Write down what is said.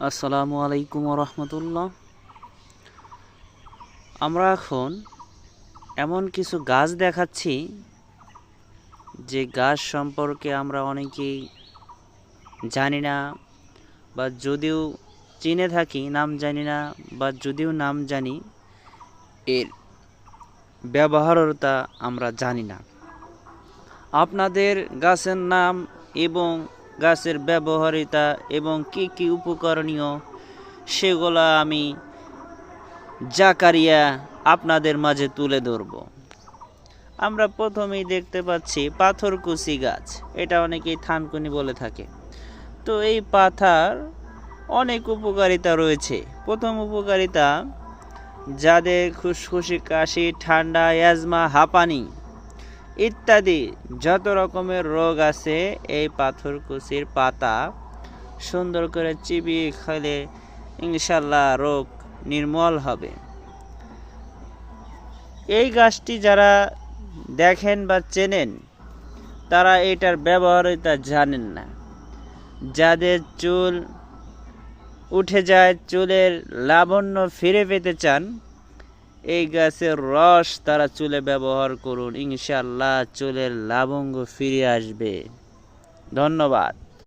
আসসালামু আলাইকুম রহমতুল্লাহ। আমরা এখন এমন কিছু গাছ দেখাচ্ছি যে গাছ সম্পর্কে আমরা অনেকেই জানি না, বা যদিও চিনে থাকি নাম জানি না, বা যদিও নাম জানি এর ব্যবহারতা আমরা জানি না। আপনাদের গাছের নাম এবং গাছের ব্যবহারিতা এবং কি কি উপকরণীয় সেগুলো আমি জাকারিয়া আপনাদের মাঝে তুলে ধরব। আমরা প্রথমেই দেখতে পাচ্ছি পাথরকুচি গাছ, এটা অনেকেই থানকুনি বলে থাকে। তো এই পাথার অনেক উপকারিতা রয়েছে। প্রথম উপকারিতা, যাদের খুসখুসি, কাশি, ঠান্ডা, অ্যাজমা, হাঁপানি ইত্যাদি যত রকমের রোগ আছে, এই পাথরকুচির পাতা সুন্দর করে চিবিয়ে খেলে ইনশাল্লাহ রোগ নির্মূল হবে। এই গাছটি যারা দেখেন বা চেনেন তারা এটার ব্যবহারিতা জানেন না। যাদের চুল উঠে যায়, চুলের লাবণ্য ফিরে পেতে চান, এই গাছের রস তারা চুলে ব্যবহার করুন, ইনশাআল্লাহ চুলের লাবণ্য ফিরে আসবে। ধন্যবাদ।